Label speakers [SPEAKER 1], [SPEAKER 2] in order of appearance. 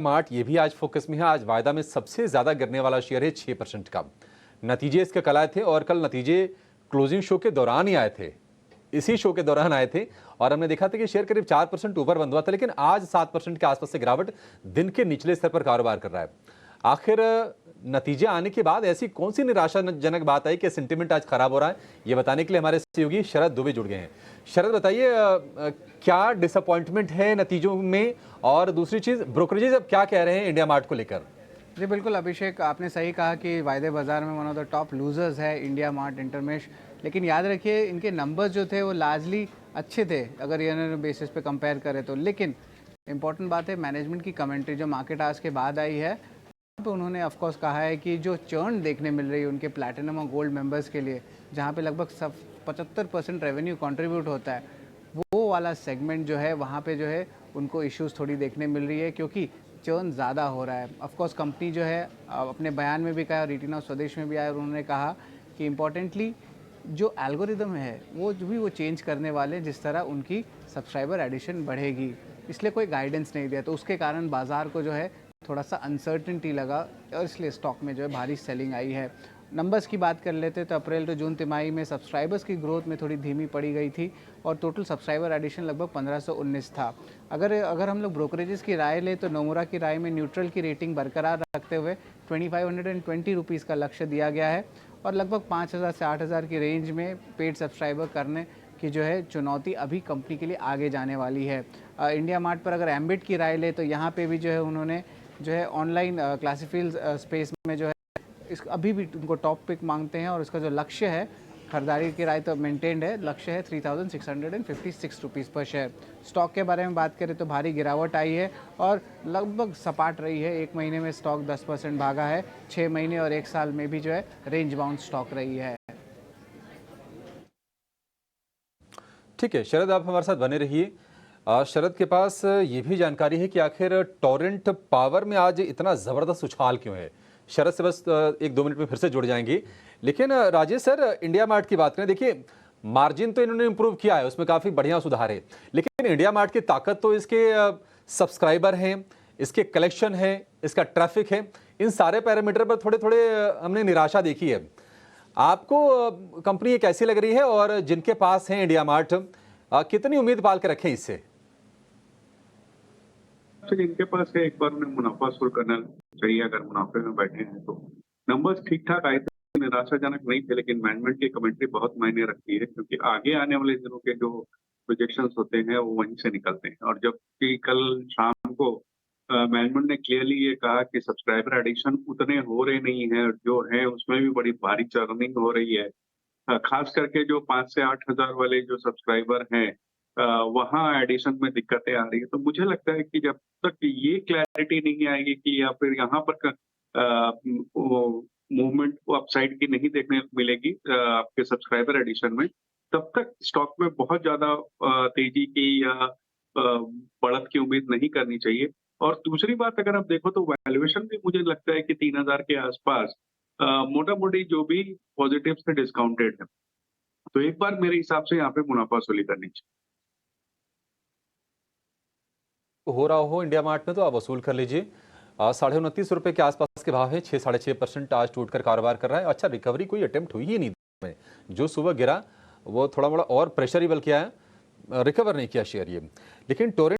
[SPEAKER 1] Mart ये भी आज फोकस में है। आज वायदा में सबसे ज्यादा गिरने वाला शेयर है 6% का। नतीजे इसके कल आए थे और कल नतीजे क्लोजिंग शो के दौरान ही आए थे, इसी शो के दौरान आए थे और हमने देखा था कि शेयर करीब 4% ऊपर बंद हुआ था, लेकिन आज 7% के आसपास से गिरावट दिन के निचले स्तर पर कारोबार कर रहा है। आखिर नतीजे आने के बाद ऐसी कौन सी निराशाजनक बात आई कि सेंटिमेंट आज खराब हो रहा है, ये बताने के लिए हमारे सहयोगी शरद दुबे जुड़ गए हैं। शरद, बताइए क्या डिसअपॉइंटमेंट है नतीजों में, और दूसरी चीज ब्रोकरेजेस अब क्या कह रहे हैं इंडिया मार्ट को लेकर?
[SPEAKER 2] जी बिल्कुल अभिषेक, आपने सही कहा कि वायदे बाजार में one of the top losers है इंडिया मार्ट इंटरमेश। लेकिन याद रखिए इनके नंबर्स जो थे वो लार्जली अच्छे थे अगर ईयर बेसिस पे कंपेयर करें तो। लेकिन इंपॉर्टेंट बात है मैनेजमेंट की कमेंट्री जो मार्केट आज के बाद आई है, तो उन्होंने ऑफकोर्स कहा है कि जो चर्न देखने मिल रही है उनके प्लैटिनम और गोल्ड मेंबर्स के लिए, जहाँ पे लगभग 75% रेवेन्यू कंट्रीब्यूट होता है, वो वाला सेगमेंट जो है वहाँ पे जो है उनको इश्यूज थोड़ी देखने मिल रही है क्योंकि चर्न ज़्यादा हो रहा है। ऑफकोर्स कंपनी जो है अपने बयान में भी कहा और रीटिना स्वदेश में भी आया और उन्होंने कहा कि इम्पॉर्टेंटली जो एल्गोरिदम है वो चेंज करने वाले हैं जिस तरह उनकी सब्सक्राइबर एडिशन बढ़ेगी, इसलिए कोई गाइडेंस नहीं दिया, तो उसके कारण बाज़ार को जो है थोड़ा सा अनसर्टेनिटी लगा और इसलिए स्टॉक में जो है भारी सेलिंग आई है। नंबर्स की बात कर लेते तो अप्रैल टू जून तिमाही में सब्सक्राइबर्स की ग्रोथ में थोड़ी धीमी पड़ी गई थी और टोटल सब्सक्राइबर एडिशन लगभग 1519 था। अगर हम लोग ब्रोकरेजेस की राय लें तो नोमुरा की राय में न्यूट्रल की रेटिंग बरकरार रखते हुए 2520 रुपीज़ का लक्ष्य दिया गया है और लगभग 5000 से 8000 की रेंज में पेड सब्सक्राइबर करने की जो है चुनौती अभी कंपनी के लिए आगे जाने वाली है। इंडिया मार्ट पर अगर एम्बिट की राय ले तो यहाँ पे भी जो है उन्होंने जो है ऑनलाइन क्लासिफाइड स्पेस में जो है इस अभी भी उनको टॉप पिक मांगते हैं और इसका जो लक्ष्य है खरीदारी की राय तो मेंटेन्ड है, लक्ष्य है 3656 रुपीज़ पर शेयर। स्टॉक के बारे में बात करें तो भारी गिरावट आई है और लगभग सपाट रही है। एक महीने में स्टॉक 10% भागा है, 6 महीने और 1 साल में भी जो है रेंज बाउंड स्टॉक रही है।
[SPEAKER 1] ठीक है शरद, आप हमारे साथ बने रहिए। शरद के पास ये भी जानकारी है कि आखिर टोरेंट पावर में आज इतना जबरदस्त उछाल क्यों है। शरद से बस 1-2 मिनट में फिर से जुड़ जाएंगे, लेकिन राजेश सर, इंडिया मार्ट की बात करें, देखिए मार्जिन तो इन्होंने इंप्रूव किया है, उसमें काफी बढ़िया सुधार है, लेकिन इंडिया मार्ट की ताकत तो इसके सब्सक्राइबर हैं, इसके कलेक्शन है, इसका ट्रैफिक है, इन सारे पैरामीटर पर थोड़े थोड़े हमने निराशा देखी है। आपको कंपनी ये कैसी लग रही है और जिनके पास है इंडिया मार्ट, कितनी उम्मीद पाल के रखें इससे?
[SPEAKER 3] इनके पास है, एक बार उन्हें मुनाफा शुरू करना चाहिए अगर मुनाफे में बैठे हैं तो। नंबर्स ठीक ठाक आए थे, निराशाजनक नहीं थे, लेकिन मैनेजमेंट की कमेंट्री बहुत मायने रखती है क्योंकि आगे आने वाले दिनों के जो प्रोजेक्शंस होते हैं वो वहीं से निकलते हैं। और जबकि कल शाम को मैनेजमेंट ने क्लियरली ये कहा कि सब्सक्राइबर एडिशन उतने हो रहे नहीं है, जो है उसमें भी बड़ी भारी चर्निंग हो रही है। खास करके जो 5 से 8 हजार वाले जो सब्सक्राइबर हैं वहाँ एडिशन में दिक्कतें आ रही है। तो मुझे लगता है कि जब तक ये क्लैरिटी नहीं आएगी कि या फिर यहाँ पर मूवमेंट को अपसाइड की नहीं देखने मिलेगी आपके सब्सक्राइबर एडिशन में, तब तक स्टॉक में बहुत ज्यादा तेजी की या बढ़त की उम्मीद नहीं करनी चाहिए। और दूसरी बात अगर आप देखो तो वैल्यूएशन भी मुझे लगता है कि 3000 के आसपास मोटा मोटी जो भी पॉजिटिव से डिस्काउंटेड है, तो एक बार मेरे हिसाब से यहाँ पे मुनाफा वसूली करनी चाहिए।
[SPEAKER 1] हो रहा हो इंडिया मार्ट में तो आप वसूल कर लीजिए। 29.5 रुपए के आसपास के भाव है, 6-6.5% आज टूटकर कारोबार कर रहा है। अच्छा, रिकवरी कोई अटेम्प्ट हुई ही नहीं में, जो सुबह गिरा वो थोड़ा बड़ा और प्रेशर ही बल्कि आया, रिकवर नहीं किया शेयर ये। लेकिन टोरेंट